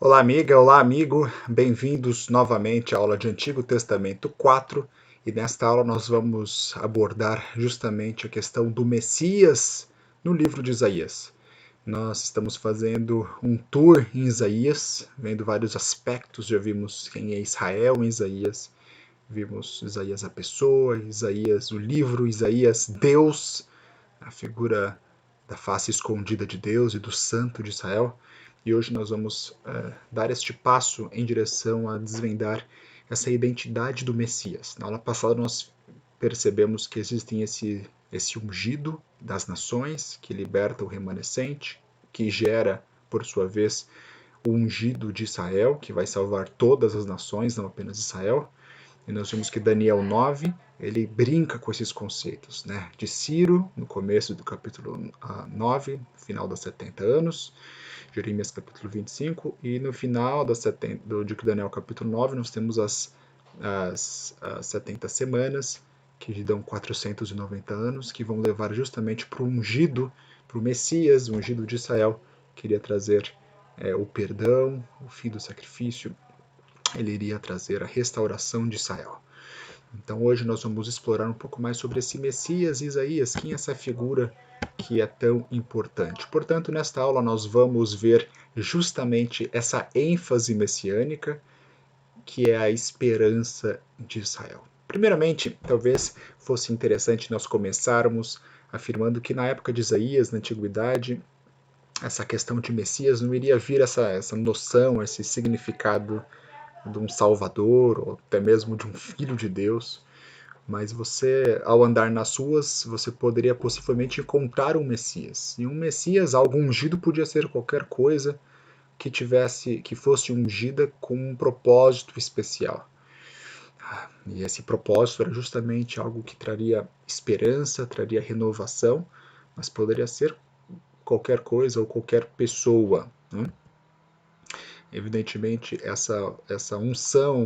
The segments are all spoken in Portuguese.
Olá, amiga, olá, amigo. Bem-vindos novamente à aula de Antigo Testamento 4. E nesta aula nós vamos abordar justamente a questão do Messias no livro de Isaías. Nós estamos fazendo um tour em Isaías, vendo vários aspectos. Já vimos quem é Israel em Isaías, vimos Isaías a pessoa, Isaías o livro, Isaías Deus, a figura da face escondida de Deus e do Santo de Israel. E hoje nós vamos dar este passo em direção a desvendar essa identidade do Messias. Na aula passada nós percebemos que existem esse ungido das nações, que liberta o remanescente, que gera, por sua vez, o ungido de Israel, que vai salvar todas as nações, não apenas Israel. E nós vimos que Daniel 9, ele brinca com esses conceitos, né? De Ciro, no começo do capítulo 9, final das 70 anos, Jeremias capítulo 25, e no final de Daniel capítulo 9, nós temos as 70 semanas, que dão 490 anos, que vão levar justamente para o ungido, para o Messias, o ungido de Israel, que iria trazer o perdão, o fim do sacrifício, ele iria trazer a restauração de Israel. Então hoje nós vamos explorar um pouco mais sobre esse Messias Isaías, quem é essa figura que é tão importante. Portanto, nesta aula nós vamos ver justamente essa ênfase messiânica, que é a esperança de Israel. Primeiramente, talvez fosse interessante nós começarmos afirmando que na época de Isaías, na antiguidade, essa questão de Messias não iria vir essa noção, esse significado de um Salvador, ou até mesmo de um Filho de Deus, mas você, ao andar nas ruas, você poderia possivelmente encontrar um Messias. E um Messias, algo ungido, podia ser qualquer coisa que fosse ungida com um propósito especial. E esse propósito era justamente algo que traria esperança, traria renovação, mas poderia ser qualquer coisa ou qualquer pessoa, né? Evidentemente, essa unção,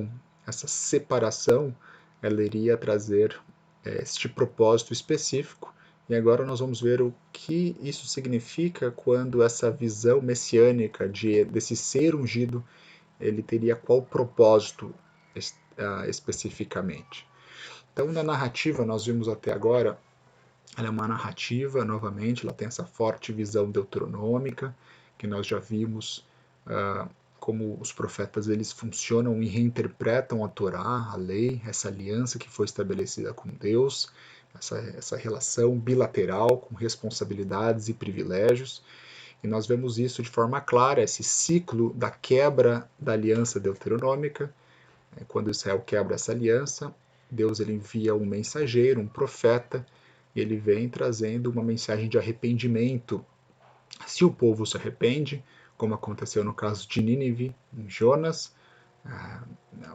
essa separação, ela iria trazer este propósito específico. E agora nós vamos ver o que isso significa quando essa visão messiânica desse ser ungido, ele teria qual propósito especificamente. Então, na narrativa, nós vimos até agora, ela é uma narrativa, novamente, ela tem essa forte visão deuteronômica, que nós já vimos como os profetas eles funcionam e reinterpretam a Torá, a lei, essa aliança que foi estabelecida com Deus, essa relação bilateral com responsabilidades e privilégios. E nós vemos isso de forma clara, esse ciclo da quebra da aliança deuteronômica. Quando Israel quebra essa aliança, Deus ele envia um mensageiro, um profeta, e ele vem trazendo uma mensagem de arrependimento. Se o povo se arrepende, como aconteceu no caso de Nínive, em Jonas,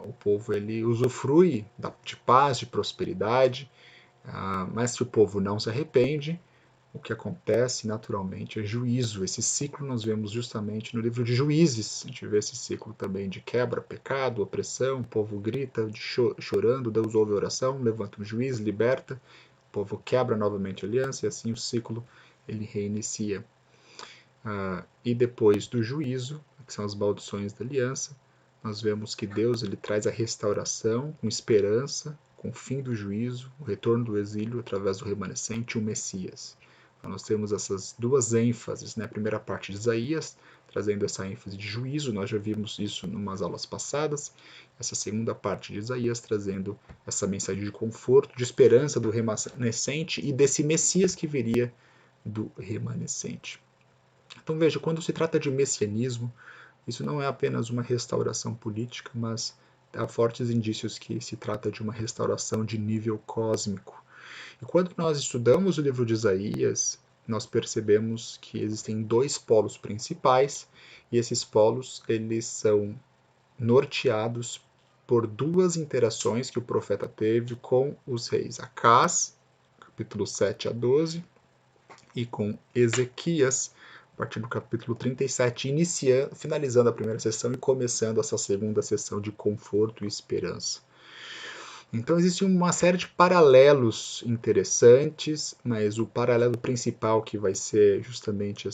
o povo ele usufrui de paz, de prosperidade, mas se o povo não se arrepende, o que acontece naturalmente é juízo. Esse ciclo nós vemos justamente no livro de Juízes. A gente vê esse ciclo também de quebra, pecado, opressão, o povo grita chorando, Deus ouve a oração, levanta um juiz, liberta, o povo quebra novamente a aliança e assim o ciclo ele reinicia. E depois do juízo, que são as maldições da aliança, nós vemos que Deus ele traz a restauração com esperança, com o fim do juízo, o retorno do exílio através do remanescente e o Messias. Então nós temos essas duas ênfases, né? A primeira parte de Isaías, trazendo essa ênfase de juízo, nós já vimos isso em umas aulas passadas. Essa segunda parte de Isaías, trazendo essa mensagem de conforto, de esperança do remanescente e desse Messias que viria do remanescente. Então veja, quando se trata de messianismo, isso não é apenas uma restauração política, mas há fortes indícios que se trata de uma restauração de nível cósmico. E quando nós estudamos o livro de Isaías, nós percebemos que existem dois polos principais, e esses polos eles são norteados por duas interações que o profeta teve com os reis Acás, capítulo 7 a 12, e com Ezequias, a partir do capítulo 37, finalizando a primeira sessão e começando essa segunda sessão de conforto e esperança. Então existe uma série de paralelos interessantes, mas o paralelo principal que vai ser justamente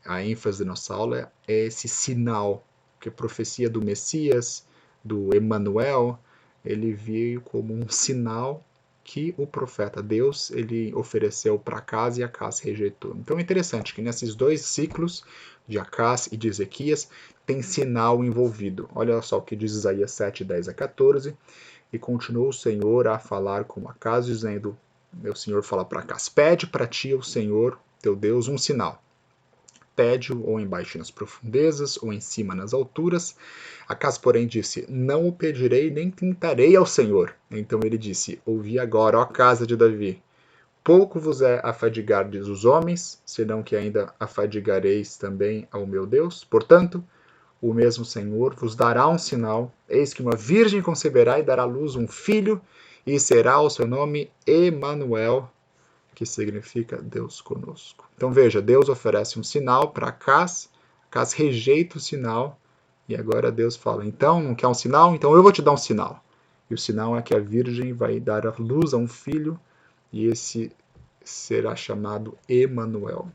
a ênfase da nossa aula é esse sinal, porque a profecia do Messias, do Emanuel, ele veio como um sinal que o profeta Deus ele ofereceu para Acás e Acás rejeitou. Então é interessante que nesses dois ciclos de Acás e de Ezequias tem sinal envolvido. Olha só o que diz Isaías 7, 10 a 14. E continuou o Senhor a falar com Acás, dizendo, meu Senhor fala para Acás, pede para ti, o Senhor, teu Deus, um sinal. Pede-o ou embaixo nas profundezas, ou em cima nas alturas. Acás, porém, disse, não o pedirei, nem tentarei ao Senhor. Então ele disse, ouvi agora, ó casa de Davi, pouco vos é afadigardes os homens, senão que ainda afadigareis também ao meu Deus. Portanto, o mesmo Senhor vos dará um sinal, eis que uma virgem conceberá e dará à luz um filho, e será o seu nome Emanuel, que significa Deus conosco. Então veja, Deus oferece um sinal para Acás, Acás rejeita o sinal, e agora Deus fala, então, não quer um sinal? Então eu vou te dar um sinal. E o sinal é que a virgem vai dar à luz a um filho, e esse será chamado Emanuel.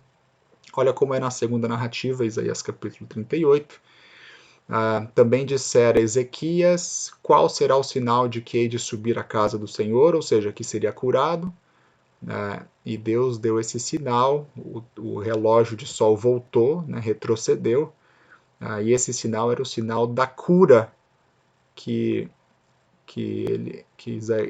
Olha como é na segunda narrativa, Isaías capítulo 38. Também dissera Ezequias, qual será o sinal de que hei de subir à casa do Senhor, ou seja, que seria curado. E Deus deu esse sinal, o relógio de sol voltou, retrocedeu, e esse sinal era o sinal da cura que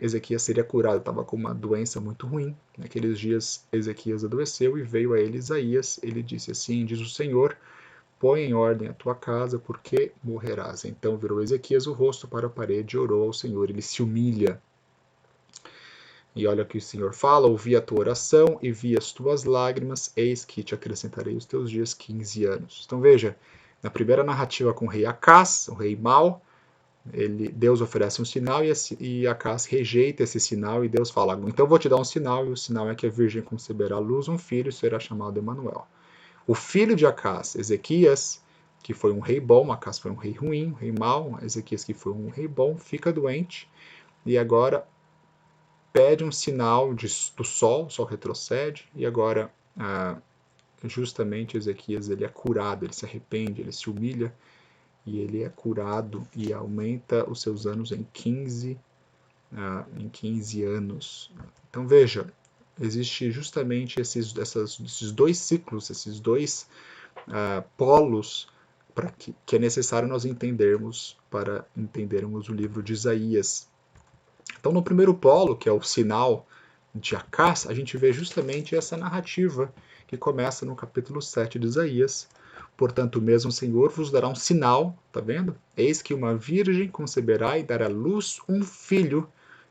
Ezequias seria curado. Estava com uma doença muito ruim. Naqueles dias Ezequias adoeceu e veio a ele Isaías. Ele disse assim, diz o Senhor, põe em ordem a tua casa, porque morrerás. Então virou Ezequias o rosto para a parede e orou ao Senhor. Ele se humilha. E olha o que o Senhor fala, ouvi a tua oração e vi as tuas lágrimas, eis que te acrescentarei os teus dias 15 anos. Então veja, na primeira narrativa com o rei Acás, o rei mau, Deus oferece um sinal e Acás rejeita esse sinal e Deus fala, então eu vou te dar um sinal, e o sinal é que a virgem conceberá à luz um filho e será chamado Emanuel. O filho de Acás, Ezequias, que foi um rei bom, Acás foi um rei ruim, um rei mau, Ezequias que foi um rei bom, fica doente e agora pede um sinal do sol, o sol retrocede e agora justamente Ezequias ele é curado, ele se arrepende, ele se humilha e ele é curado e aumenta os seus anos em 15 anos. Então veja, existe justamente esses dois ciclos, esses dois polos que é necessário nós entendermos para entendermos o livro de Isaías. Então no primeiro polo, que é o sinal de Acás, a gente vê justamente essa narrativa que começa no capítulo 7 de Isaías. Portanto, o mesmo Senhor vos dará um sinal, tá vendo? Eis que uma virgem conceberá e dará à luz um filho,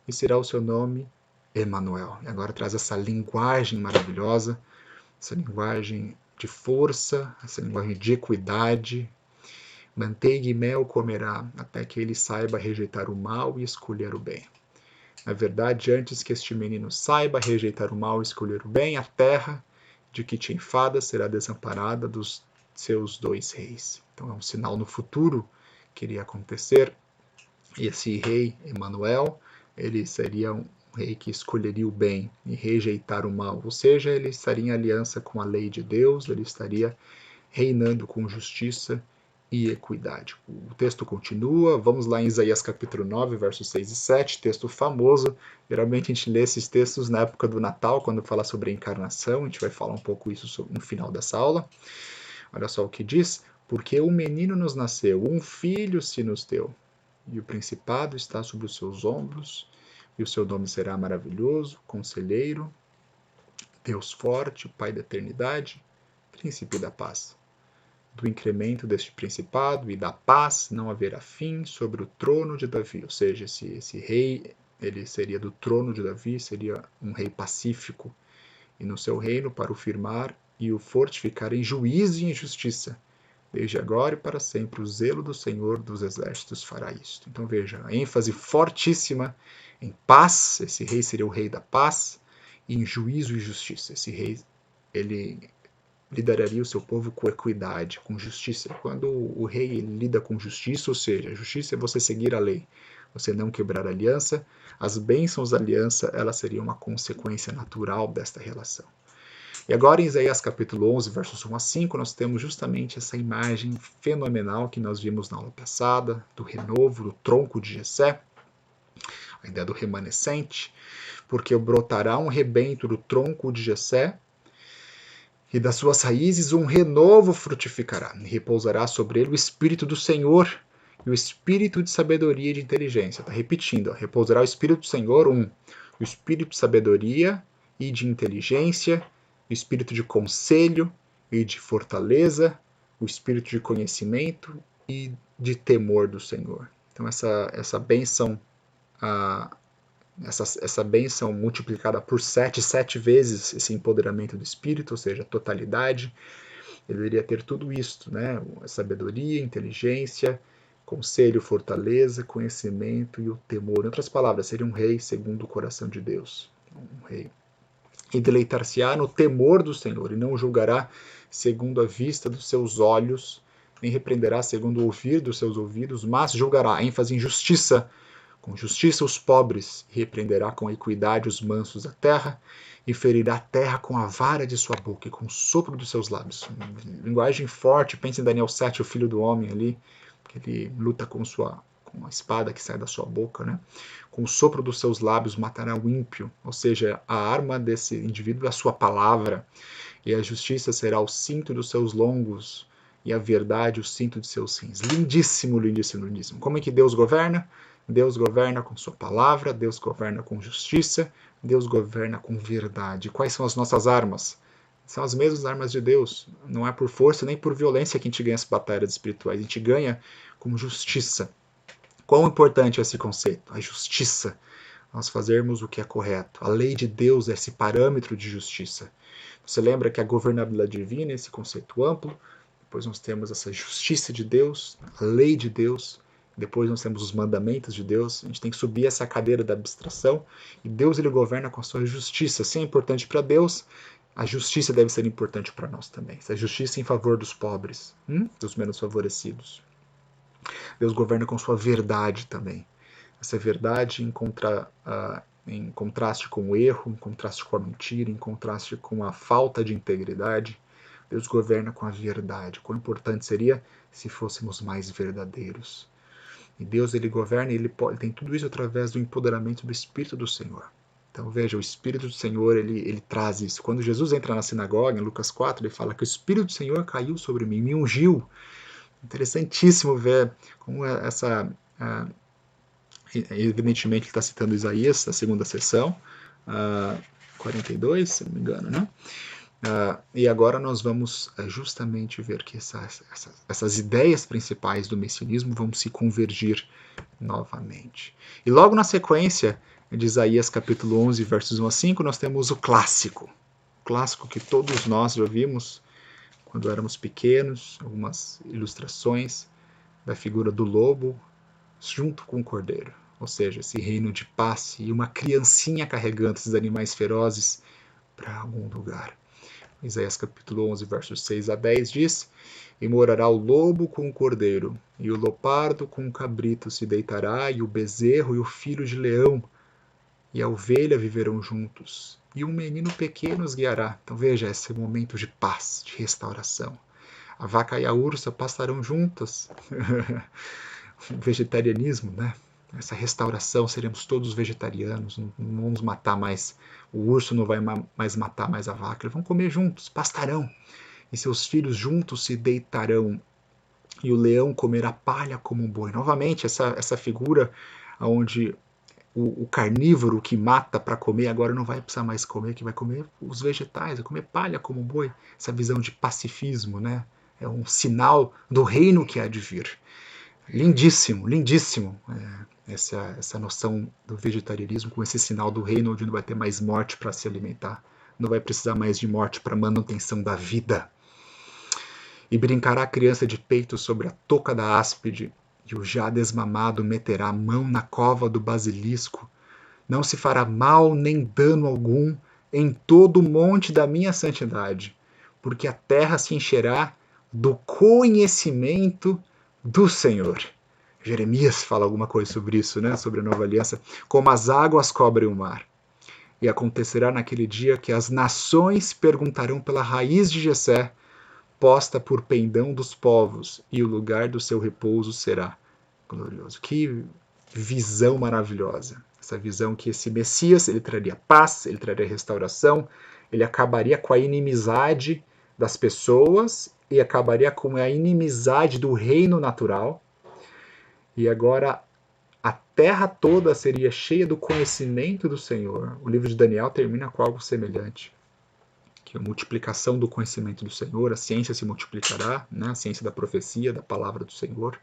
e será o seu nome Emanuel. E agora traz essa linguagem maravilhosa, essa linguagem de força, essa linguagem de equidade. Manteiga e mel comerá, até que ele saiba rejeitar o mal e escolher o bem. Na verdade, antes que este menino saiba rejeitar o mal e escolher o bem, a terra de que te enfadas será desamparada dos seus dois reis. Então é um sinal no futuro que iria acontecer. E esse rei, Emanuel, ele seria um rei que escolheria o bem e rejeitar o mal. Ou seja, ele estaria em aliança com a lei de Deus, ele estaria reinando com justiça e equidade. O texto continua, vamos lá em Isaías capítulo 9, versos 6 e 7, texto famoso. Geralmente a gente lê esses textos na época do Natal, quando fala sobre a encarnação, a gente vai falar um pouco isso no final dessa aula. Olha só o que diz, porque um menino nos nasceu, um filho se nos deu, e o principado está sobre os seus ombros, e o seu nome será maravilhoso, conselheiro, Deus forte, Pai da eternidade, príncipe da paz. Do incremento deste principado e da paz não haverá fim sobre o trono de Davi. Ou seja, esse rei, ele seria do trono de Davi, seria um rei pacífico, e no seu reino para o firmar e o fortificar em juízo e em justiça. Desde agora e para sempre o zelo do Senhor dos exércitos fará isto. Então veja, a ênfase fortíssima em paz, esse rei seria o rei da paz, e em juízo e justiça. Esse rei, ele lideraria o seu povo com equidade, com justiça. Quando o rei lida com justiça, ou seja, justiça é você seguir a lei, você não quebrar a aliança, as bênçãos da aliança, elas seriam uma consequência natural desta relação. E agora em Isaías capítulo 11, versos 1 a 5, nós temos justamente essa imagem fenomenal que nós vimos na aula passada, do renovo, do tronco de Jessé, a ideia do remanescente, porque brotará um rebento do tronco de Jessé, e das suas raízes um renovo frutificará, e repousará sobre ele o Espírito do Senhor, e o Espírito de sabedoria e de inteligência. Está repetindo, repousará o Espírito do Senhor, o Espírito de sabedoria e de inteligência, o Espírito de conselho e de fortaleza, o Espírito de conhecimento e de temor do Senhor. Então essa bênção, essa bênção multiplicada por 7 vezes esse empoderamento do Espírito, ou seja, a totalidade, ele deveria ter tudo isto, né? Sabedoria, inteligência, conselho, fortaleza, conhecimento e o temor. Em outras palavras, seria um rei segundo o coração de Deus. Um rei. E deleitar-se-á no temor do Senhor, e não julgará segundo a vista dos seus olhos, nem repreenderá segundo o ouvir dos seus ouvidos, mas julgará, ênfase em justiça, com justiça os pobres, e repreenderá com equidade os mansos da terra, e ferirá a terra com a vara de sua boca e com o sopro dos seus lábios. Linguagem forte, pense em Daniel 7, o filho do homem ali, que ele luta com a espada que sai da sua boca, né? Com o sopro dos seus lábios matará o ímpio, ou seja, a arma desse indivíduo é a sua palavra, e a justiça será o cinto dos seus lombos, e a verdade o cinto de seus rins. Lindíssimo, lindíssimo, lindíssimo. Como é que Deus governa? Deus governa com sua palavra, Deus governa com justiça, Deus governa com verdade. Quais são as nossas armas? São as mesmas armas de Deus. Não é por força nem por violência que a gente ganha as batalhas espirituais. A gente ganha com justiça. Quão importante é esse conceito? A justiça. Nós fazermos o que é correto. A lei de Deus é esse parâmetro de justiça. Você lembra que a governabilidade divina é esse conceito amplo. Depois nós temos essa justiça de Deus, a lei de Deus. Depois nós temos os mandamentos de Deus. A gente tem que subir essa cadeira da abstração. E Deus, ele governa com a sua justiça. Se é importante para Deus, a justiça deve ser importante para nós também. Essa justiça em favor dos pobres, dos menos favorecidos. Deus governa com sua verdade também. Essa verdade em contraste com o erro, em contraste com a mentira, em contraste com a falta de integridade. Deus governa com a verdade. Quão importante seria se fôssemos mais verdadeiros. E Deus, ele governa e ele tem tudo isso através do empoderamento do Espírito do Senhor. Então veja, o Espírito do Senhor, ele traz isso. Quando Jesus entra na sinagoga, em Lucas 4, ele fala que o Espírito do Senhor caiu sobre mim, me ungiu. Interessantíssimo ver como evidentemente ele está citando Isaías, a segunda sessão, 42, se não me engano, né? E agora nós vamos justamente ver que essas ideias principais do messianismo vão se convergir novamente. E logo na sequência de Isaías capítulo 11, versos 1 a 5, nós temos o clássico que todos nós já vimos quando éramos pequenos, algumas ilustrações da figura do lobo junto com o cordeiro, ou seja, esse reino de paz e uma criancinha carregando esses animais ferozes para algum lugar. Isaías capítulo 11, versos 6 a 10 diz: E morará o lobo com o cordeiro, e o leopardo com o cabrito se deitará, e o bezerro e o filho de leão, e a ovelha viverão juntos, e um menino pequeno os guiará. Então veja esse momento de paz, de restauração. A vaca e a ursa passarão juntas. O vegetarianismo, né? Essa restauração, seremos todos vegetarianos, não vamos matar mais, o urso não vai mais matar mais a vaca, eles vão comer juntos, pastarão, e seus filhos juntos se deitarão, e o leão comerá palha como um boi. Novamente, essa figura onde o carnívoro que mata para comer agora não vai precisar mais comer, que vai comer os vegetais, vai comer palha como um boi. Essa visão de pacifismo, né? É um sinal do reino que há de vir. Lindíssimo, lindíssimo essa noção do vegetarianismo com esse sinal do reino onde não vai ter mais morte para se alimentar, não vai precisar mais de morte para manutenção da vida. E brincará a criança de peito sobre a touca da áspide, e o já desmamado meterá a mão na cova do basilisco. Não se fará mal nem dano algum em todo o monte da minha santidade, porque a terra se encherá do conhecimento do Senhor. Jeremias fala alguma coisa sobre isso, né? Sobre a nova aliança. Como as águas cobrem o mar. E acontecerá naquele dia que as nações perguntarão pela raiz de Jessé, posta por pendão dos povos, e o lugar do seu repouso será glorioso. Que visão maravilhosa! Essa visão que esse Messias, ele traria paz, ele traria restauração, ele acabaria com a inimizade das pessoas e acabaria com a inimizade do reino natural. E agora a terra toda seria cheia do conhecimento do Senhor. O livro de Daniel termina com algo semelhante. Que a multiplicação do conhecimento do Senhor, a ciência se multiplicará, né? A ciência da profecia, da palavra do Senhor.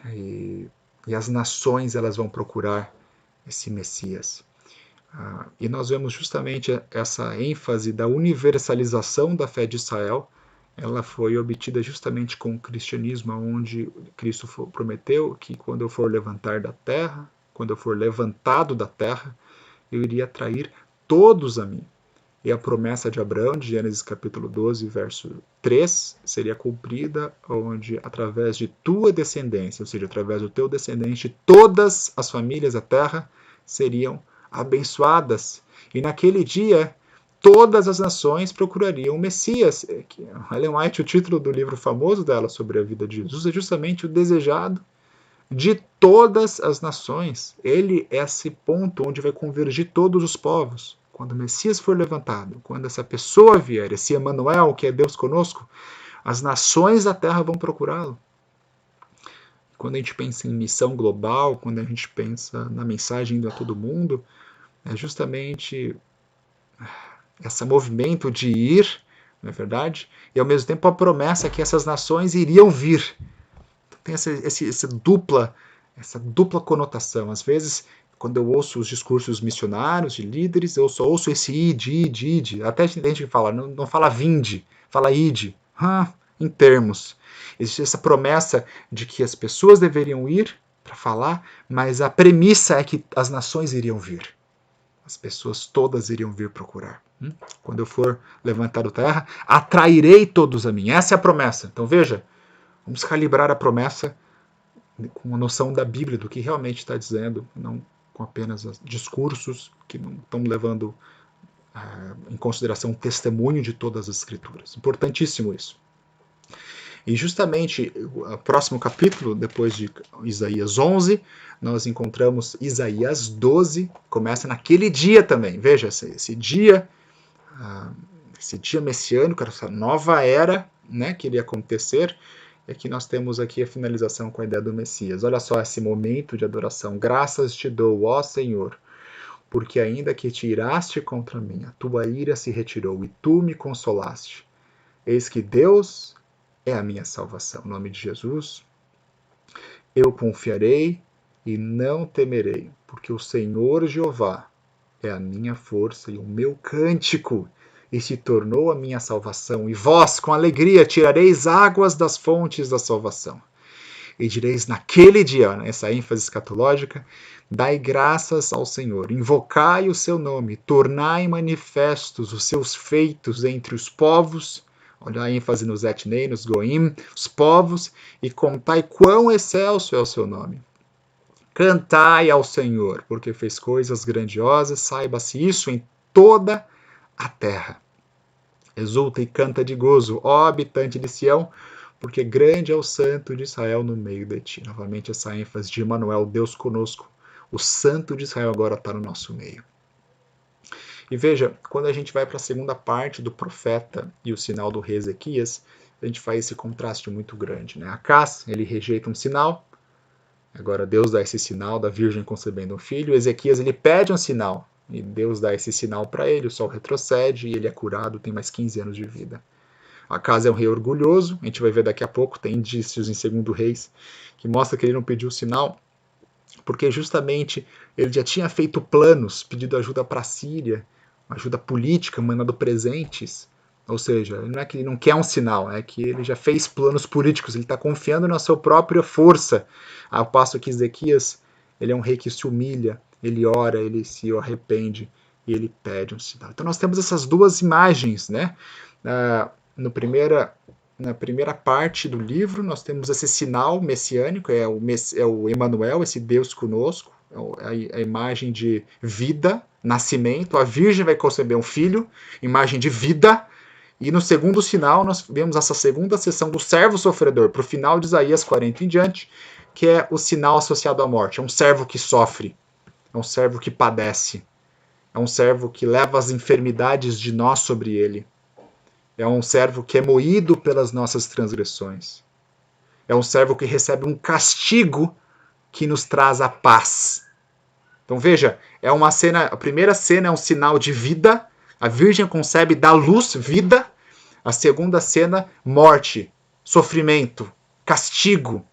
E as nações elas vão procurar esse Messias. E nós vemos justamente essa ênfase da universalização da fé de Israel. Ela foi obtida justamente com o cristianismo, onde Cristo prometeu que quando eu for levantar da terra, quando eu for levantado da terra, eu iria atrair todos a mim. E a promessa de Abraão, de Gênesis capítulo 12, verso 3, seria cumprida onde, através de tua descendência, ou seja, através do teu descendente, todas as famílias da terra seriam abençoadas. E naquele dia, todas as nações procurariam o Messias. Ellen White, o título do livro famoso dela sobre a vida de Jesus, é justamente o desejado de todas as nações. Ele é esse ponto onde vai convergir todos os povos. Quando o Messias for levantado, quando essa pessoa vier, esse Emanuel, que é Deus conosco, as nações da terra vão procurá-lo. Quando a gente pensa em missão global, quando a gente pensa na mensagem indo a todo mundo, é justamente esse movimento de ir, não é verdade? E ao mesmo tempo a promessa que essas nações iriam vir. Então, tem essa dupla conotação. Às vezes, quando eu ouço os discursos missionários de líderes, eu só ouço esse id. Até tem gente que fala, não fala vinde, fala id. Em termos. Existe essa promessa de que as pessoas deveriam ir para falar, mas a premissa é que as nações iriam vir. As pessoas todas iriam vir procurar. Quando eu for levantado terra, atrairei todos a mim. Essa é a promessa. Então veja, vamos calibrar a promessa com a noção da Bíblia, do que realmente está dizendo, não com apenas discursos que não estão levando em consideração o testemunho de todas as Escrituras. Importantíssimo isso. E justamente o próximo capítulo, depois de Isaías 11, nós encontramos Isaías 12, começa naquele dia também. Veja, esse dia messiânico, essa nova era, né, que iria acontecer. E aqui nós temos aqui a finalização com a ideia do Messias. Olha só esse momento de adoração. Graças te dou, ó Senhor, porque ainda que te iraste contra mim, a tua ira se retirou e tu me consolaste. Eis que Deus é a minha salvação. Em nome de Jesus, eu confiarei e não temerei, porque o Senhor Jeová é a minha força e o meu cântico, e se tornou a minha salvação. E vós, com alegria, tirareis águas das fontes da salvação. E direis naquele dia, essa ênfase escatológica, dai graças ao Senhor, invocai o seu nome, tornai manifestos os seus feitos entre os povos. Olha a ênfase nos etnei, nos goim, os povos, e contai quão excelso é o seu nome. Cantai ao Senhor, porque fez coisas grandiosas, saiba-se isso em toda a terra. Exulta e canta de gozo, ó habitante de Sião, porque grande é o santo de Israel no meio de ti. Novamente essa ênfase de Emanuel, Deus conosco. O santo de Israel agora está no nosso meio. E veja, quando a gente vai para a segunda parte do profeta e o sinal do rei Ezequias, a gente faz esse contraste muito grande, né? Acás, ele rejeita um sinal, agora Deus dá esse sinal da virgem concebendo um filho. Ezequias, ele pede um sinal, e Deus dá esse sinal para ele, o sol retrocede e ele é curado, tem mais 15 anos de vida. Acás é um rei orgulhoso, a gente vai ver daqui a pouco, tem indícios em 2 Reis, que mostra que ele não pediu sinal, porque justamente ele já tinha feito planos, pedido ajuda para a Síria, ajuda política, mandando presentes. Ou seja, não é que ele não quer um sinal, é que ele já fez planos políticos, ele está confiando na sua própria força. Ao passo que Ezequias, ele é um rei que se humilha, ele ora, ele se arrepende e ele pede um sinal. Então nós temos essas duas imagens, né? Na primeira parte do livro, nós temos esse sinal messiânico, é o Emanuel, esse Deus conosco, a imagem de vida, nascimento, a virgem vai conceber um filho, imagem de vida, e no segundo sinal nós vemos essa segunda sessão do servo sofredor, para o final de Isaías 40 em diante, que é o sinal associado à morte. É um servo que sofre, é um servo que padece, é um servo que leva as enfermidades de nós sobre ele, é um servo que é moído pelas nossas transgressões, é um servo que recebe um castigo que nos traz a paz. Então veja, é uma cena, a primeira cena é um sinal de vida, a virgem concebe, dá luz, vida. A segunda cena, morte, sofrimento, castigo.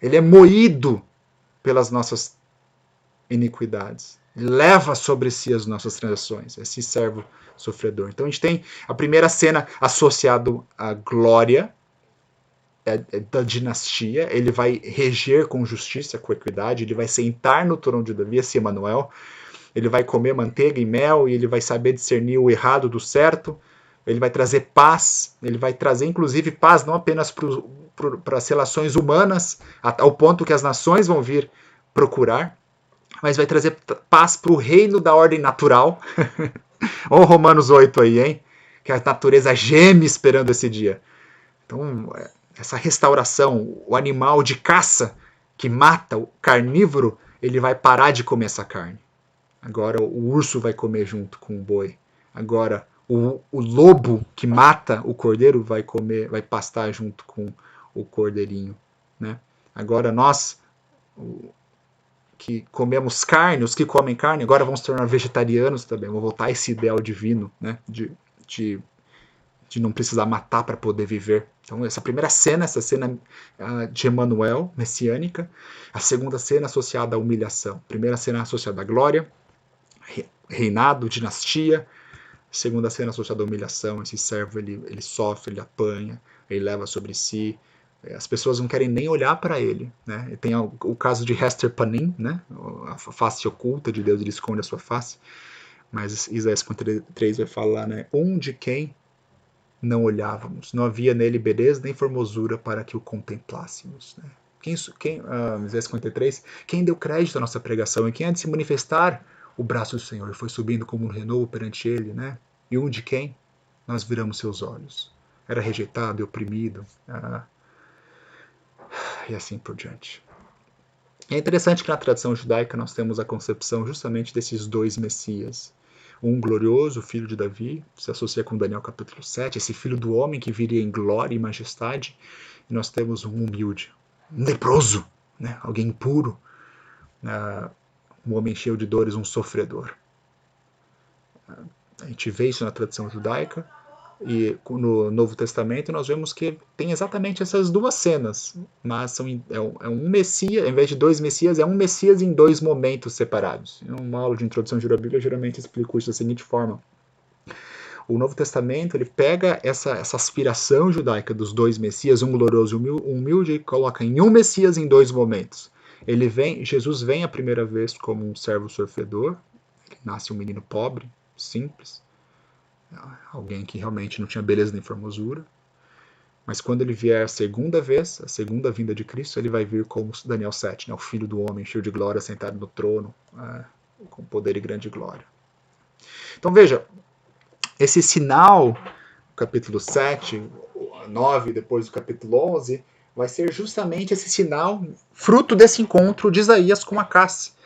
Ele é moído pelas nossas iniquidades. Ele leva sobre si as nossas transações, esse servo sofredor. Então a gente tem a primeira cena associado à glória, da dinastia, ele vai reger com justiça, com equidade, ele vai sentar no trono de Davi, esse Emanuel, ele vai comer manteiga e mel e ele vai saber discernir o errado do certo, ele vai trazer paz, ele vai trazer inclusive paz não apenas para as relações humanas, ao ponto que as nações vão vir procurar, mas vai trazer paz para o reino da ordem natural. Olha o Romanos 8 aí, hein? Que a natureza geme esperando esse dia. Então, essa restauração, o animal de caça que mata, o carnívoro, ele vai parar de comer essa carne. Agora o urso vai comer junto com o boi. Agora o lobo que mata o cordeiro vai comer, vai pastar junto com o cordeirinho, né? Agora nós que comemos carne, os que comem carne, agora vão se tornar vegetarianos também. Vão voltar a esse ideal divino, né? De de não precisar matar para poder viver. Então, essa primeira cena, essa cena de Emanuel, messiânica. A segunda cena associada à humilhação. A primeira cena associada à glória, reinado, dinastia. A segunda cena associada à humilhação. Esse servo, ele sofre, ele apanha, ele leva sobre si. As pessoas não querem nem olhar para ele. Né? Tem o caso de Hester Panim, né? A face oculta de Deus, ele esconde a sua face. Mas Isaías 53 vai falar, né? Onde quem não olhávamos, não havia nele beleza nem formosura para que o contemplássemos. Né? Isaías 53, quem deu crédito à nossa pregação e quem há de se manifestar o braço do Senhor foi subindo como um renovo perante ele, né? E um de quem nós viramos seus olhos. Era rejeitado e oprimido, e assim por diante. É interessante que na tradição judaica nós temos a concepção justamente desses dois Messias. Um glorioso, filho de Davi, se associa com Daniel capítulo 7, esse filho do homem que viria em glória e majestade. E nós temos um humilde, um leproso, né? Alguém impuro, um homem cheio de dores, um sofredor. A gente vê isso na tradição judaica, e no Novo Testamento nós vemos que tem exatamente essas duas cenas, mas é um Messias, em vez de dois Messias, é um Messias em dois momentos separados. Em uma aula de introdução à Bíblia, eu geralmente explico isso da seguinte forma. O Novo Testamento ele pega essa aspiração judaica dos dois Messias, um glorioso e um humilde, e coloca em um Messias em dois momentos. Jesus vem a primeira vez como um servo sofredor, ele nasce um menino pobre, simples, alguém que realmente não tinha beleza nem formosura. Mas quando ele vier a segunda vez, a segunda vinda de Cristo, ele vai vir como Daniel 7, né, o filho do homem, cheio de glória, sentado no trono, com poder e grande glória. Então veja, esse sinal, capítulo 7, 9, depois do capítulo 11, vai ser justamente esse sinal, fruto desse encontro de Isaías com Acás.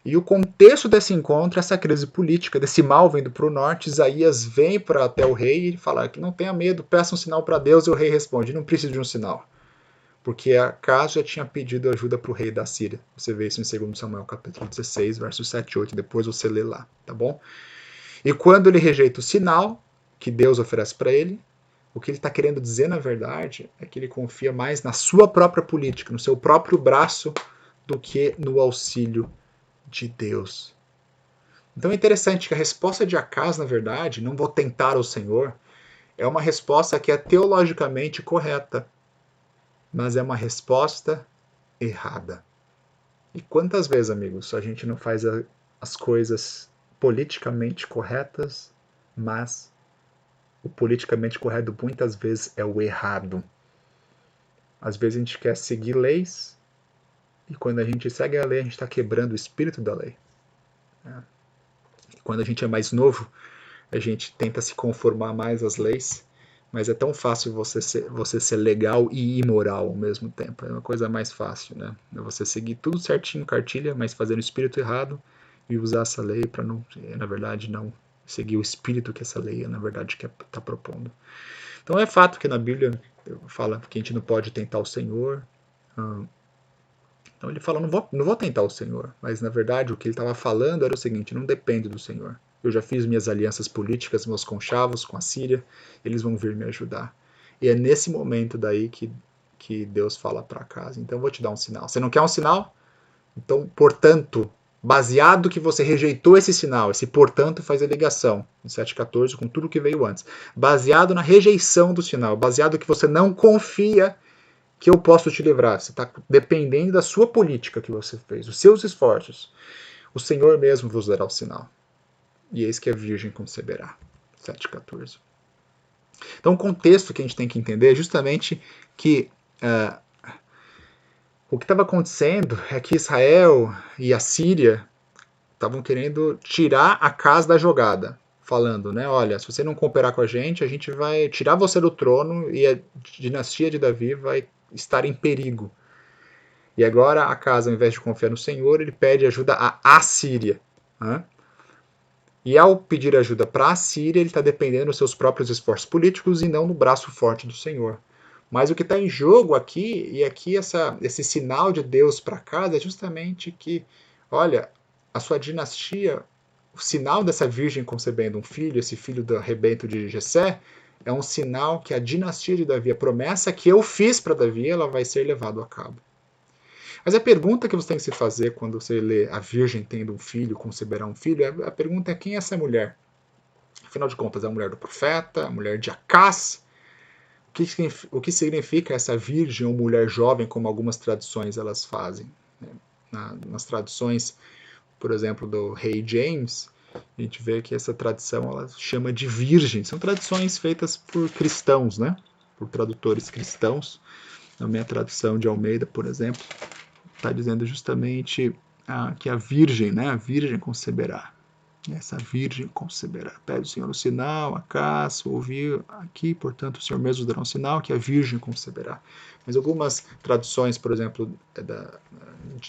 E o contexto desse encontro é essa crise política, desse mal vindo para o norte. Isaías vem até o rei e fala que não tenha medo, peça um sinal para Deus. E o rei responde, não precisa de um sinal. Porque Acaz já tinha pedido ajuda para o rei da Síria. Você vê isso em 2 Samuel capítulo 16, versos 7 e 8. Depois você lê lá, tá bom? E quando ele rejeita o sinal que Deus oferece para ele, o que ele está querendo dizer, na verdade, é que ele confia mais na sua própria política, no seu próprio braço, do que no auxílio de Deus. Então é interessante que a resposta de Acaz, na verdade, não vou tentar o Senhor, é uma resposta que é teologicamente correta, mas é uma resposta errada. E quantas vezes, amigos, a gente não faz as coisas politicamente corretas, mas o politicamente correto muitas vezes é o errado. Às vezes a gente quer seguir leis, E quando a gente segue a lei, a gente está quebrando o espírito da lei. Né? Quando a gente é mais novo, a gente tenta se conformar mais às leis, mas é tão fácil você ser legal e imoral ao mesmo tempo. É uma coisa mais fácil, né? É você seguir tudo certinho, cartilha, mas fazer o espírito errado e usar essa lei para não, na verdade, não seguir o espírito que essa lei, na verdade, está propondo. Então é fato que na Bíblia fala que a gente não pode tentar o Senhor. Então ele fala, não vou tentar o Senhor. Mas na verdade o que ele estava falando era o seguinte, não depende do Senhor. Eu já fiz minhas alianças políticas, meus conchavos com a Síria, eles vão vir me ajudar. E é nesse momento daí que Deus fala para casa, então eu vou te dar um sinal. Você não quer um sinal? Então, portanto, baseado que você rejeitou esse sinal, esse portanto faz a ligação, em 7,14, com tudo que veio antes. Baseado na rejeição do sinal, baseado que você não confia que eu posso te livrar. Você está dependendo da sua política que você fez, dos seus esforços. O Senhor mesmo vos dará o sinal. E eis que a Virgem conceberá. 7,14. Então, o contexto que a gente tem que entender é justamente que o que estava acontecendo é que Israel e a Síria estavam querendo tirar a casa da jogada, falando, né, olha, se você não cooperar com a gente vai tirar você do trono e a dinastia de Davi vai estar em perigo. E agora a casa, ao invés de confiar no Senhor, ele pede ajuda à Assíria. Né? E ao pedir ajuda para a Síria, ele está dependendo dos seus próprios esforços políticos e não no braço forte do Senhor. Mas o que está em jogo aqui, e aqui esse sinal de Deus para casa, é justamente que, olha, a sua dinastia, o sinal dessa virgem concebendo um filho, esse filho do arrebento de Jessé, é um sinal que a dinastia de Davi, a promessa que eu fiz para Davi, ela vai ser levada a cabo. Mas a pergunta que você tem que se fazer quando você lê a virgem tendo um filho, conceberá um filho, a pergunta é quem é essa mulher? Afinal de contas, é a mulher do profeta, a mulher de Acás? O que significa essa virgem ou mulher jovem, como algumas tradições elas fazem? Nas tradições, por exemplo, do rei James, a gente vê que essa tradição ela chama de virgem. São tradições feitas por cristãos, né? Por tradutores cristãos. Na minha tradução de Almeida, por exemplo, está dizendo justamente que a virgem, né? A virgem conceberá. Essa virgem conceberá. Pede o Senhor um sinal, acaso ouvir aqui, portanto o Senhor mesmo dará um sinal que a virgem conceberá. Mas algumas traduções, por exemplo,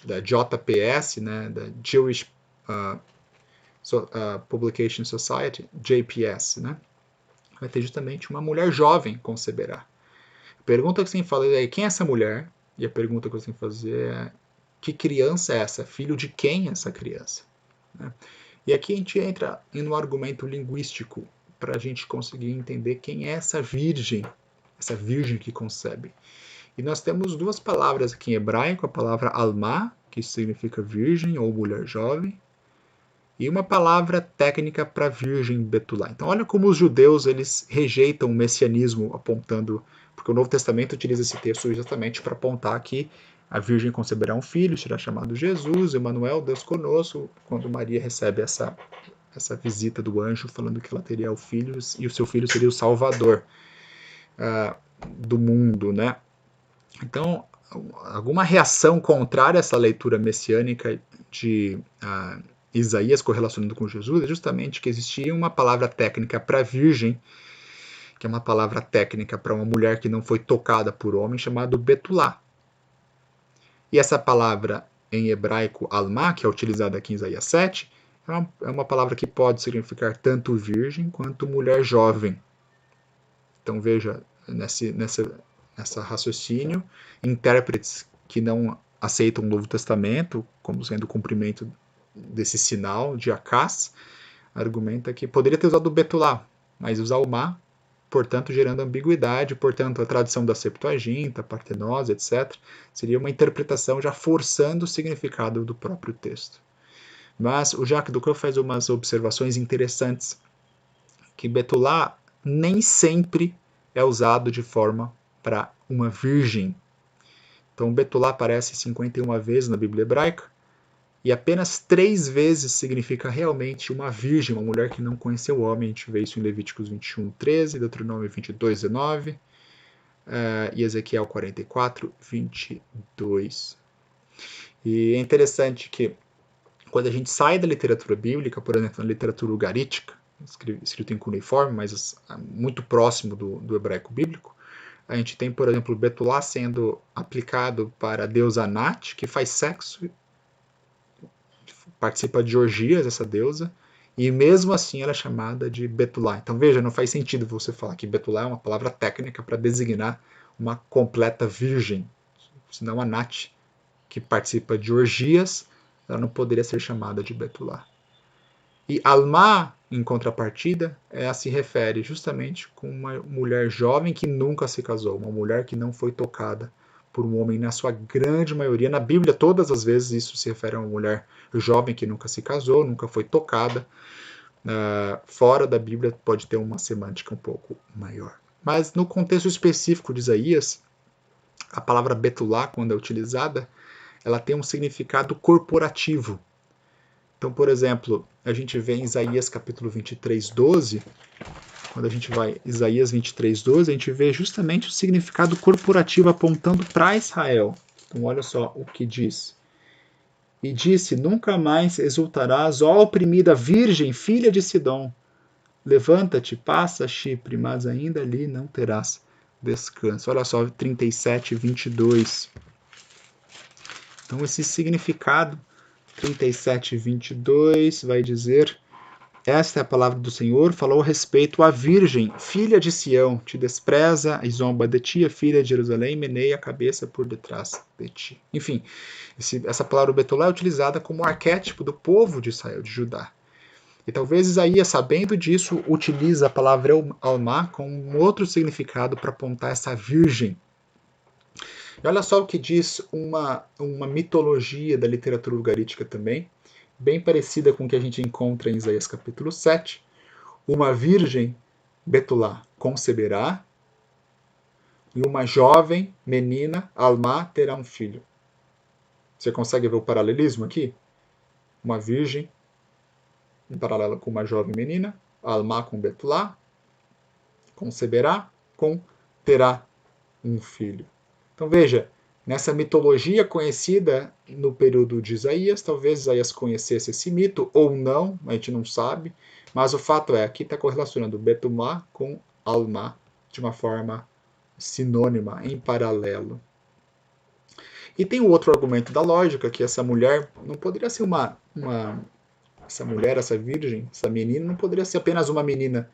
da JPS, né, da Jewish Publication Society, JPS, né, vai ter justamente uma mulher jovem conceberá. A pergunta que você tem que fazer é quem é essa mulher? E a pergunta que você tem que fazer é que criança é essa? Filho de quem é essa criança? Né? E aqui a gente entra em um argumento linguístico para a gente conseguir entender quem é essa virgem que concebe. E nós temos duas palavras aqui em hebraico, a palavra alma, que significa virgem ou mulher jovem, e uma palavra técnica para virgem betulá. Então olha como os judeus eles rejeitam o messianismo apontando, porque o Novo Testamento utiliza esse texto justamente para apontar que a virgem conceberá um filho, será chamado Jesus, Emmanuel, Deus conosco, quando Maria recebe essa visita do anjo falando que ela teria o filho e o seu filho seria o salvador do mundo, né? Então, alguma reação contrária a essa leitura messiânica de Isaías correlacionando com Jesus é justamente que existia uma palavra técnica para virgem, que é uma palavra técnica para uma mulher que não foi tocada por homem, chamado betulá. E essa palavra em hebraico alma, que é utilizada aqui em Isaías 7, é uma palavra que pode significar tanto virgem quanto mulher jovem. Então veja, nessa raciocínio, intérpretes que não aceitam o Novo Testamento como sendo o cumprimento desse sinal de Acás, argumenta que poderia ter usado o betulá, mas usar o má, portanto gerando ambiguidade, portanto a tradução da Septuaginta, Partenose, etc., seria uma interpretação já forçando o significado do próprio texto. Mas o Jacques Ducrot faz umas observações interessantes, que betulá nem sempre é usado de forma para uma virgem. Então betulá aparece 51 vezes na Bíblia hebraica, e apenas 3 vezes significa realmente uma virgem, uma mulher que não conheceu o homem. A gente vê isso em Levíticos 21, 13, Deuteronômio 22, 19 e Ezequiel 44, 22. E é interessante que quando a gente sai da literatura bíblica, por exemplo, na literatura ugarítica, escrito em cuneiforme, mas muito próximo do hebraico bíblico, a gente tem, por exemplo, Betulá sendo aplicado para a deusa Anat, que faz sexo, participa de orgias, essa deusa, e mesmo assim ela é chamada de Betulá. Então veja, não faz sentido você falar que Betulá é uma palavra técnica para designar uma completa virgem, senão Anat, que participa de orgias, ela não poderia ser chamada de Betulá. E Alma, em contrapartida, ela se refere justamente com uma mulher jovem que nunca se casou, uma mulher que não foi tocada por um homem na sua grande maioria. Na Bíblia, todas as vezes isso se refere a uma mulher jovem que nunca se casou, nunca foi tocada. Fora da Bíblia pode ter uma semântica um pouco maior. Mas no contexto específico de Isaías, a palavra Betulá, quando é utilizada, ela tem um significado corporativo. Então, por exemplo, a gente vê em Isaías capítulo 23, 12, quando a gente vai em Isaías 23, 12, a gente vê justamente o significado corporativo apontando para Israel. Então, olha só o que diz. E disse, nunca mais exultarás, ó oprimida virgem, filha de Sidom. Levanta-te, passa a Chipre, mas ainda ali não terás descanso. Olha só, 37, 22. Então, esse significado 37, 22 vai dizer: esta é a palavra do Senhor, falou a respeito à virgem, filha de Sião, te despreza e zomba de ti, a filha de Jerusalém, meneia a cabeça por detrás de ti. Enfim, essa palavra Betulá é utilizada como arquétipo do povo de Israel, de Judá. E talvez Isaías, sabendo disso, utiliza a palavra Alma com um outro significado para apontar essa virgem. E olha só o que diz uma mitologia da literatura ugarítica também, bem parecida com o que a gente encontra em Isaías capítulo 7. Uma virgem, Betulá, conceberá, e uma jovem menina, Alma, terá um filho. Você consegue ver o paralelismo aqui? Uma virgem, em paralelo com uma jovem menina, Alma com Betulá, conceberá, terá um filho. Então veja, nessa mitologia conhecida no período de Isaías, talvez Isaías conhecesse esse mito ou não, a gente não sabe, mas o fato é que está correlacionando Betulá com Alma de uma forma sinônima, em paralelo. E tem o outro argumento da lógica, que essa mulher não poderia ser essa mulher, essa virgem, essa menina, não poderia ser apenas uma menina,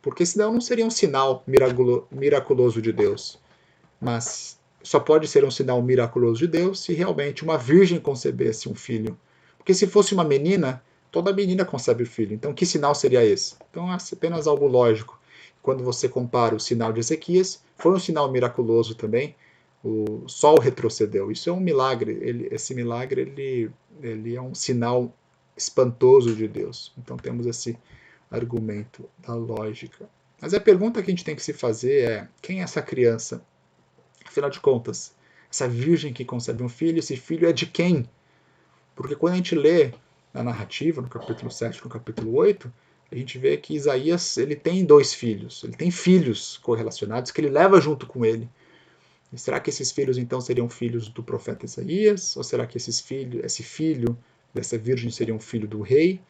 porque senão não seria um sinal miraculoso de Deus. Mas só pode ser um sinal miraculoso de Deus se realmente uma virgem concebesse um filho. Porque se fosse uma menina, toda menina concebe filho. Então que sinal seria esse? Então é apenas algo lógico. Quando você compara o sinal de Ezequias, foi um sinal miraculoso também. O sol retrocedeu. Isso é um milagre. Esse milagre ele é um sinal espantoso de Deus. Então temos esse argumento da lógica. Mas a pergunta que a gente tem que se fazer é: quem é essa criança? Afinal de contas, essa virgem que concebe um filho, esse filho é de quem? Porque quando a gente lê na narrativa, no capítulo 7, no capítulo 8, a gente vê que Isaías ele tem dois filhos. Ele tem filhos correlacionados que ele leva junto com ele. E será que esses filhos então seriam filhos do profeta Isaías? Ou será que esse filho dessa virgem seria um filho do rei?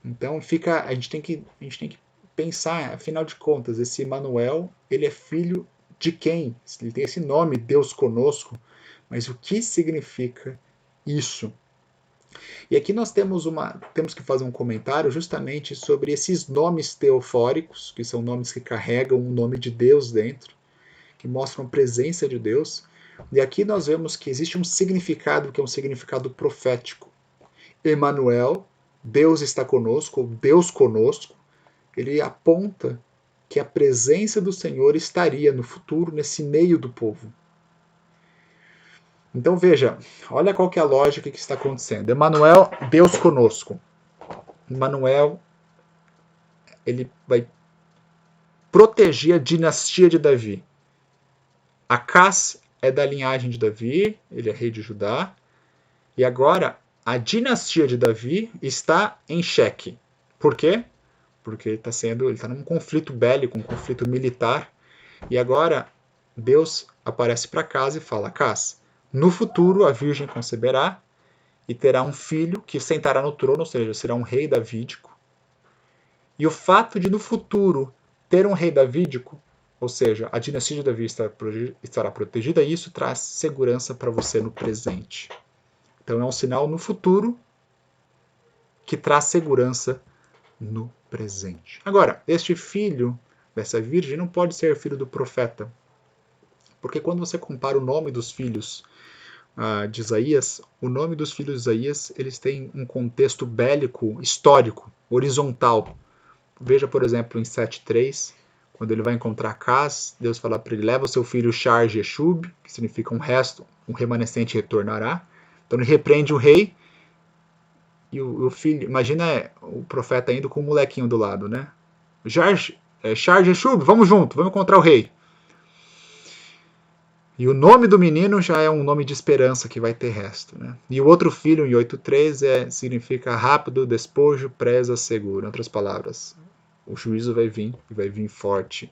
Então a gente tem que pensar, afinal de contas, esse Emanuel, ele é filho de quem? Ele tem esse nome, Deus conosco, mas o que significa isso? E aqui nós temos que fazer um comentário justamente sobre esses nomes teofóricos, que são nomes que carregam um nome de Deus dentro, que mostram a presença de Deus. E aqui nós vemos que existe um significado que é um significado profético. Emanuel, Deus está conosco, ou Deus conosco, ele aponta que a presença do Senhor estaria no futuro nesse meio do povo. Então veja, olha qual que é a lógica que está acontecendo. Emanuel, Deus conosco. Emanuel, ele vai proteger a dinastia de Davi. Acás é da linhagem de Davi, ele é rei de Judá. E agora a dinastia de Davi está em xeque. Por quê? Porque ele está num conflito bélico, um conflito militar. E agora Deus aparece para Acás e fala: Acás, No futuro, a virgem conceberá e terá um filho que sentará no trono, ou seja, será um rei davídico. E o fato de no futuro ter um rei davídico, ou seja, a dinastia de Davi estará protegida, e isso traz segurança para você no presente. Então é um sinal no futuro que traz segurança no presente. Agora, este filho dessa virgem não pode ser filho do profeta, porque quando você compara o nome dos filhos de Isaías, o nome dos filhos de Isaías, eles têm um contexto bélico, histórico, horizontal. Veja, por exemplo, em 7:3, quando ele vai encontrar Acaz, Deus fala para ele: leva o seu filho Shar-Jeshub, que significa um resto, um remanescente retornará. Então ele repreende o rei e o filho, imagina o profeta indo com o molequinho do lado, né? Shar-Jeshub, vamos junto, vamos encontrar o rei. E o nome do menino já é um nome de esperança que vai ter resto. Né? E o outro filho, em 8:3, significa rápido, despojo, presa, seguro. Em outras palavras, o juízo vai vir e vai vir forte.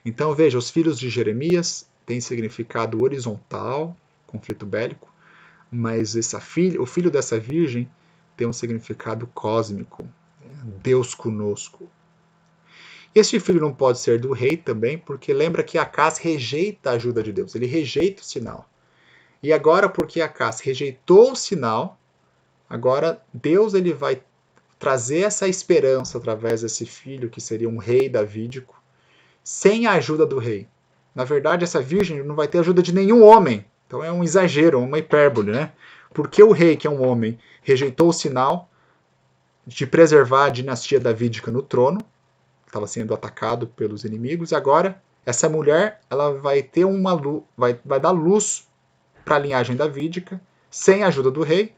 Então veja, os filhos de Jeremias têm significado horizontal, conflito bélico, mas o filho dessa virgem tem um significado cósmico, Deus conosco. Este filho não pode ser do rei também, porque lembra que Acaz rejeita a ajuda de Deus, ele rejeita o sinal. E agora, porque Acaz rejeitou o sinal, agora Deus ele vai trazer essa esperança através desse filho, que seria um rei davídico, sem a ajuda do rei. Na verdade, essa virgem não vai ter ajuda de nenhum homem. Então é um exagero, uma hipérbole, né? Porque o rei, que é um homem, rejeitou o sinal de preservar a dinastia davídica no trono, estava sendo atacado pelos inimigos, e agora essa mulher ela vai ter vai dar luz para a linhagem davídica, sem a ajuda do rei,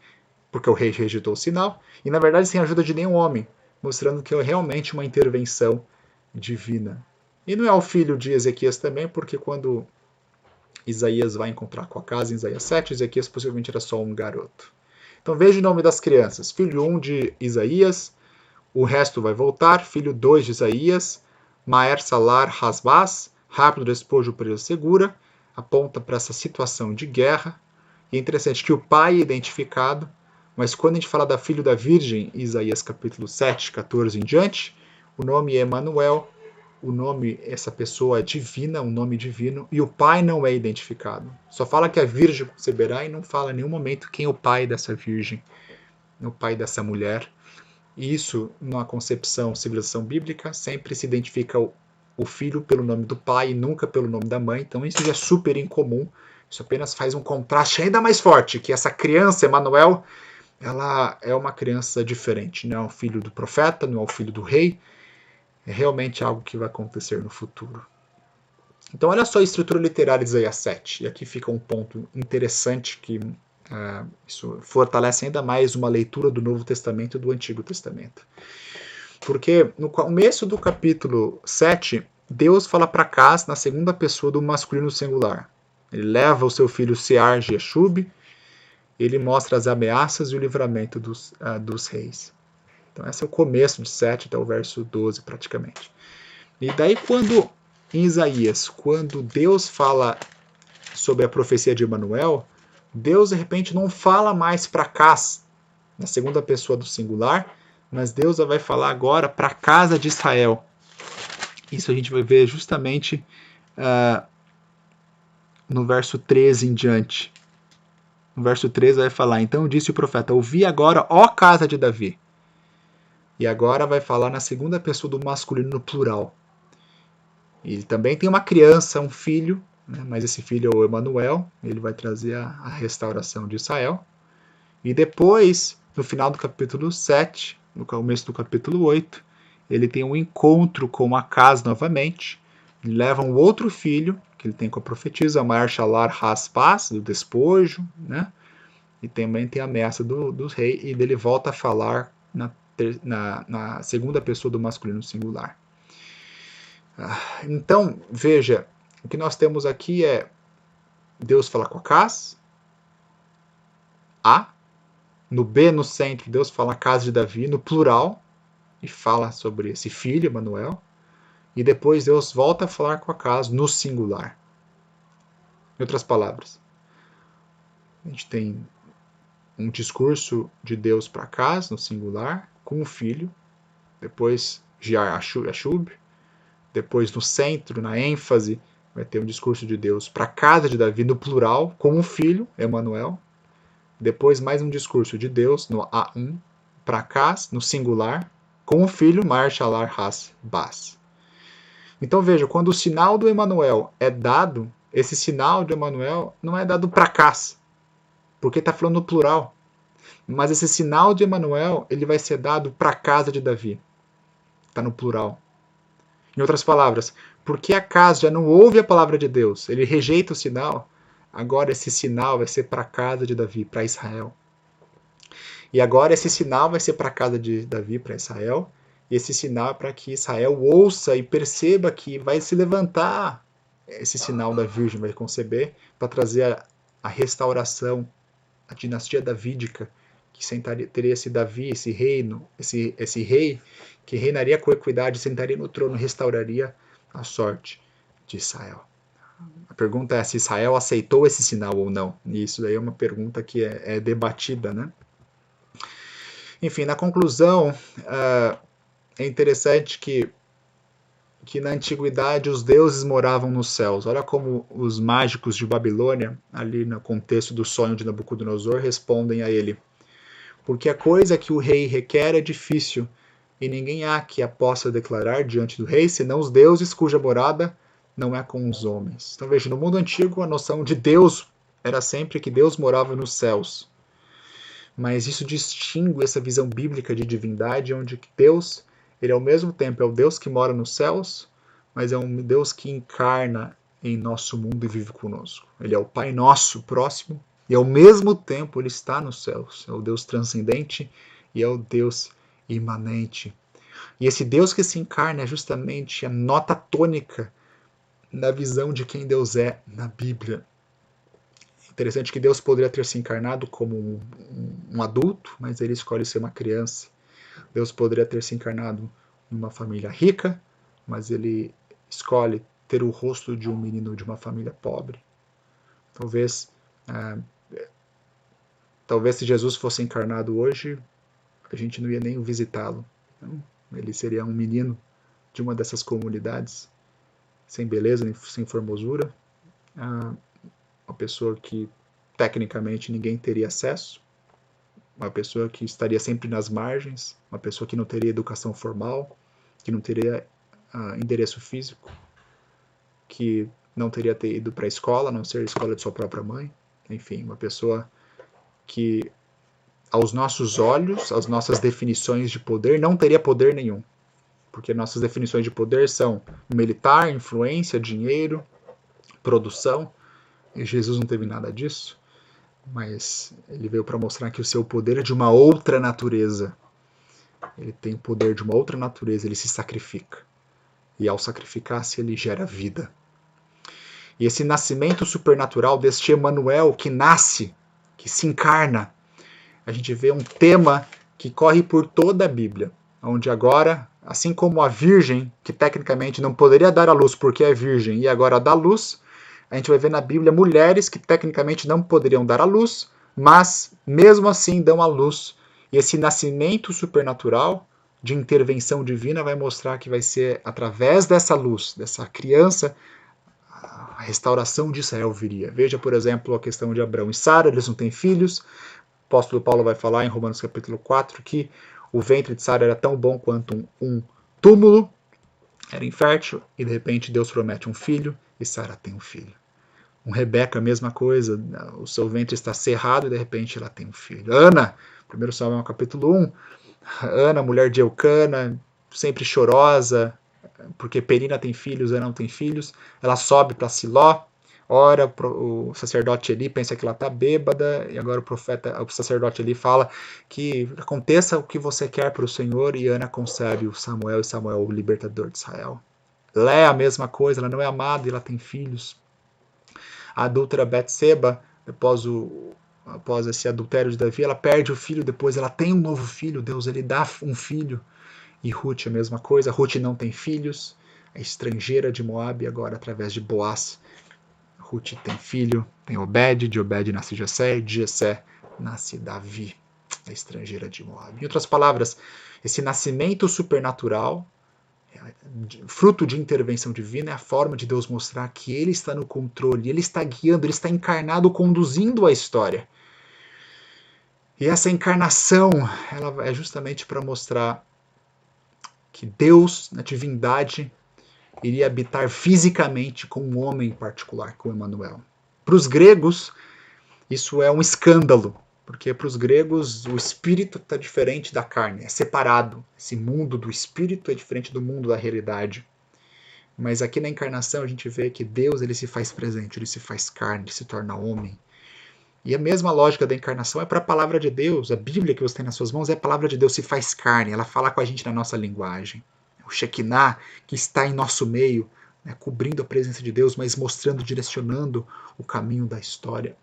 porque o rei rejeitou o sinal, e na verdade sem a ajuda de nenhum homem, mostrando que é realmente uma intervenção divina. E não é o filho de Ezequias também, porque quando Isaías vai encontrar com Acaz em Isaías 7, Ezequias possivelmente era só um garoto. Então veja o nome das crianças: filho 1 de Isaías, o resto vai voltar, filho 2 de Isaías, Maer Salar Hasbaz, rápido despojo presa segura, aponta para essa situação de guerra. E é interessante que o pai é identificado, mas quando a gente fala da filho da virgem, Isaías capítulo 7, 14 em diante, o nome é Emanuel, o nome, essa pessoa é divina, um nome divino, e o pai não é identificado. Só fala que a virgem conceberá e não fala em nenhum momento quem é o pai dessa virgem, o pai dessa mulher. E isso, na concepção, civilização bíblica, sempre se identifica o filho pelo nome do pai e nunca pelo nome da mãe. Então isso já é super incomum. Isso apenas faz um contraste ainda mais forte, que essa criança, Emanuel, ela é uma criança diferente. Não é o filho do profeta, não é o filho do rei. É realmente algo que vai acontecer no futuro. Então olha só a estrutura literária de Isaías 7. E aqui fica um ponto interessante que isso fortalece ainda mais uma leitura do Novo Testamento e do Antigo Testamento. Porque no começo do capítulo 7, Deus fala para Acaz na segunda pessoa do masculino singular. Ele leva o seu filho Sear-Jeshub, ele mostra as ameaças e o livramento dos reis. Então esse é o começo de 7 até o verso 12 praticamente. E daí em Isaías, quando Deus fala sobre a profecia de Emanuel, Deus de repente não fala mais para Acaz na segunda pessoa do singular, mas Deus vai falar agora para a casa de Israel. Isso a gente vai ver justamente no verso 13 em diante. No verso 13 vai falar: então disse o profeta, ouvi agora, ó casa de Davi. E agora vai falar na segunda pessoa do masculino no plural. Ele também tem uma criança, um filho, né, mas esse filho é o Emanuel, ele vai trazer a restauração de Israel. E depois, no final do capítulo 7, no começo do capítulo 8, ele tem um encontro com Acaz novamente, ele leva um outro filho, que ele tem com a profetisa, Maer Shalar Haspaz, do despojo, né? E também tem a ameaça do rei, e ele volta a falar na segunda pessoa do masculino singular. Então, veja, o que nós temos aqui é Deus fala com Acaz, no B, no centro, Deus fala a casa de Davi, no plural, e fala sobre esse filho, Emanuel, e depois Deus volta a falar com Acaz no singular. Em outras palavras, A gente tem um discurso de Deus para Acaz, no singular, com o filho, depois Ashub, depois no centro, na ênfase, vai ter um discurso de Deus para a casa de Davi, no plural, com o filho, Emanuel, depois mais um discurso de Deus, no A1, para Acaz, no singular, com o filho, Mar Shalar Has Bas. Então veja, quando o sinal do Emanuel é dado, esse sinal de Emanuel não é dado para Acaz, porque está falando no plural. Mas esse sinal de Emanuel, ele vai ser dado para a casa de Davi. Está no plural. Em outras palavras, porque Acaz já não ouve a palavra de Deus, ele rejeita o sinal, agora esse sinal vai ser para a casa de Davi, para Israel. E agora esse sinal vai ser para a casa de Davi, para Israel, e esse sinal é para que Israel ouça e perceba que vai se levantar esse sinal da Virgem, vai conceber, para trazer a restauração, a dinastia davídica, que teria esse Davi, esse reino, esse rei que reinaria com equidade, sentaria no trono, restauraria a sorte de Israel. A pergunta é se Israel aceitou esse sinal ou não. E isso daí é uma pergunta que é debatida, né? Enfim, na conclusão, é interessante que na antiguidade os deuses moravam nos céus. Olha como os mágicos de Babilônia, ali no contexto do sonho de Nabucodonosor, respondem a ele. Porque a coisa que o rei requer é difícil, e ninguém há que a possa declarar diante do rei, senão os deuses cuja morada não é com os homens. Então veja, no mundo antigo a noção de Deus era sempre que Deus morava nos céus. Mas isso distingue essa visão bíblica de divindade, onde Deus, ele ao mesmo tempo é o Deus que mora nos céus, mas é um Deus que encarna em nosso mundo e vive conosco. Ele é o Pai nosso próximo, e ao mesmo tempo ele está nos céus. É o Deus transcendente e é o Deus imanente. E esse Deus que se encarna é justamente a nota tônica na visão de quem Deus é na Bíblia. Interessante que Deus poderia ter se encarnado como um adulto, mas ele escolhe ser uma criança. Deus poderia ter se encarnado em uma família rica, mas ele escolhe ter o rosto de um menino de uma família pobre. Talvez se Jesus fosse encarnado hoje, a gente não ia nem visitá-lo. Ele seria um menino de uma dessas comunidades, sem beleza, sem formosura, uma pessoa que tecnicamente ninguém teria acesso, uma pessoa que estaria sempre nas margens, uma pessoa que não teria educação formal, que não teria endereço físico, que não teria ido para a escola, a não ser a escola de sua própria mãe. Enfim, uma pessoa que, aos nossos olhos, as nossas definições de poder, não teria poder nenhum. Porque nossas definições de poder são militar, influência, dinheiro, produção. E Jesus não teve nada disso. Mas ele veio para mostrar que o seu poder é de uma outra natureza. Ele tem o poder de uma outra natureza, ele se sacrifica. E ao sacrificar-se, ele gera vida. E esse nascimento supernatural deste Emanuel que nasce, que se encarna, a gente vê um tema que corre por toda a Bíblia, onde agora, assim como a virgem, que tecnicamente não poderia dar à luz porque é virgem e agora dá luz, a gente vai ver na Bíblia mulheres que tecnicamente não poderiam dar à luz, mas mesmo assim dão à luz. E esse nascimento supernatural de intervenção divina vai mostrar que vai ser através dessa luz, dessa criança, a restauração de Israel viria. Veja, por exemplo, a questão de Abraão e Sara, eles não têm filhos. O apóstolo Paulo vai falar em Romanos capítulo 4 que o ventre de Sara era tão bom quanto um túmulo, era infértil, e de repente Deus promete um filho, e Sara tem um filho. Com Rebeca, a mesma coisa, o seu ventre está cerrado e de repente ela tem um filho. Ana, 1 Samuel capítulo 1, Ana, mulher de Eucana, sempre chorosa, porque Penina tem filhos, Ana não tem filhos, ela sobe para Siló, ora, o sacerdote Eli pensa que ela está bêbada, e agora o sacerdote Eli fala que aconteça o que você quer para o Senhor, e Ana concebe o Samuel, e Samuel o libertador de Israel. Lé, a mesma coisa, ela não é amada e ela tem filhos. A adúltera Betseba, após esse adultério de Davi, ela perde o filho, depois ela tem um novo filho, Deus ele dá um filho. E Ruth a mesma coisa, Ruth não tem filhos, é estrangeira de Moabe, agora através de Boaz, Ruth tem filho, tem Obed, de Obed nasce Jessé, e de Jessé nasce Davi, a estrangeira de Moab. Em outras palavras, esse nascimento supernatural, fruto de intervenção divina, é a forma de Deus mostrar que Ele está no controle, Ele está guiando, Ele está encarnado, conduzindo a história. E essa encarnação, ela é justamente para mostrar que Deus, na divindade, iria habitar fisicamente com um homem em particular, com Emanuel. Para os gregos, isso é um escândalo, porque para os gregos o espírito está diferente da carne, é separado. Esse mundo do espírito é diferente do mundo da realidade. Mas aqui na encarnação a gente vê que Deus ele se faz presente, ele se faz carne, ele se torna homem. E a mesma lógica da encarnação é para a palavra de Deus. A Bíblia que você tem nas suas mãos é a palavra de Deus, se faz carne, ela fala com a gente na nossa linguagem. O Shekinah que está em nosso meio, né, cobrindo a presença de Deus, mas mostrando, direcionando o caminho da história.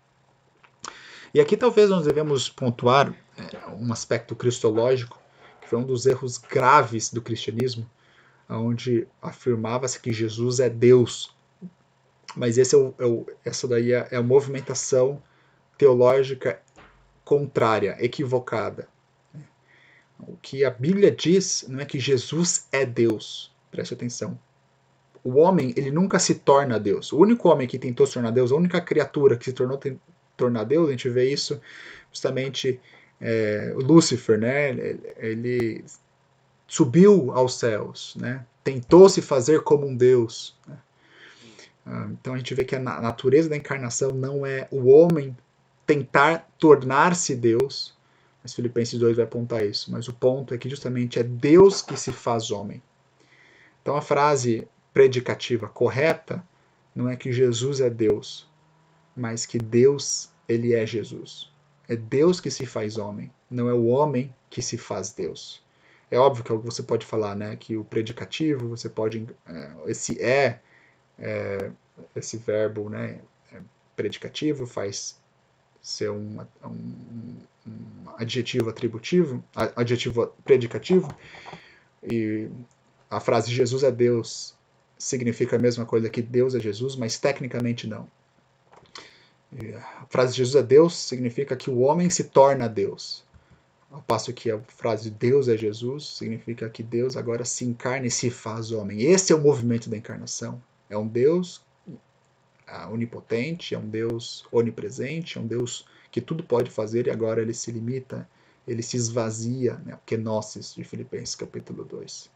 E aqui talvez nós devemos pontuar um aspecto cristológico, que foi um dos erros graves do cristianismo, onde afirmava-se que Jesus é Deus. Mas essa daí é a movimentação teológica contrária, equivocada. O que a Bíblia diz não é que Jesus é Deus. Preste atenção. O homem, ele nunca se torna Deus. O único homem que tentou se tornar Deus, a única criatura que se tornar Deus, a gente vê isso justamente Lúcifer, né? Ele subiu aos céus, né? Tentou se fazer como um Deus. Né? Então a gente vê que a natureza da encarnação não é o homem tentar tornar-se Deus, mas Filipenses 2 vai apontar isso. Mas o ponto é que justamente é Deus que se faz homem. Então a frase predicativa correta não é que Jesus é Deus, mas que Deus ele é Jesus. É Deus que se faz homem, não é o homem que se faz Deus. É óbvio que você pode falar, né, que o predicativo, você pode esse verbo, né, predicativo faz ser um adjetivo atributivo, adjetivo predicativo, e a frase Jesus é Deus significa a mesma coisa que Deus é Jesus, mas tecnicamente não. A frase Jesus é Deus significa que o homem se torna Deus. Ao passo que a frase Deus é Jesus significa que Deus agora se encarna e se faz homem. Esse é o movimento da encarnação. É um Deus onipotente, é um Deus onipresente, é um Deus que tudo pode fazer e agora ele se limita, ele se esvazia, né? O kenosis de Filipenses capítulo 2.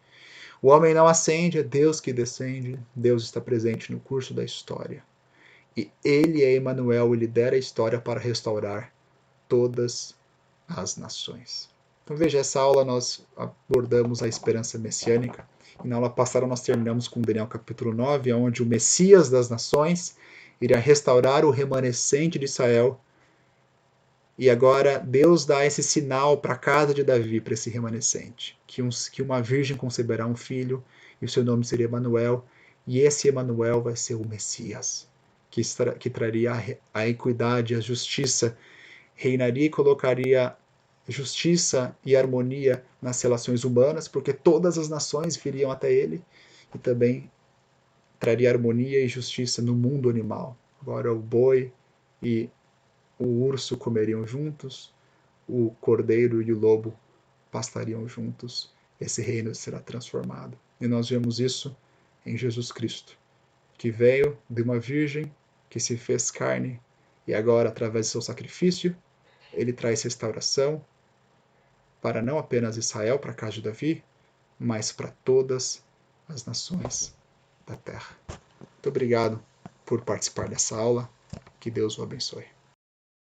O homem não ascende, é Deus que descende, Deus está presente no curso da história. E ele é Emanuel e lidera a história para restaurar todas as nações. Então veja, essa aula nós abordamos a esperança messiânica, e na aula passada nós terminamos com Daniel capítulo 9, onde o Messias das nações iria restaurar o remanescente de Israel, e agora Deus dá esse sinal para a casa de Davi, para esse remanescente, que uma virgem conceberá um filho, e o seu nome seria Emanuel, e esse Emanuel vai ser o Messias, que traria a equidade, a justiça, reinaria e colocaria justiça e harmonia nas relações humanas, porque todas as nações viriam até ele, e também traria harmonia e justiça no mundo animal. Agora o boi e o urso comeriam juntos, o cordeiro e o lobo pastariam juntos, esse reino será transformado. E nós vemos isso em Jesus Cristo, que veio de uma virgem, que se fez carne, e agora, através do seu sacrifício, ele traz restauração para não apenas Israel, para a casa de Davi, mas para todas as nações da terra. Muito obrigado por participar dessa aula. Que Deus o abençoe.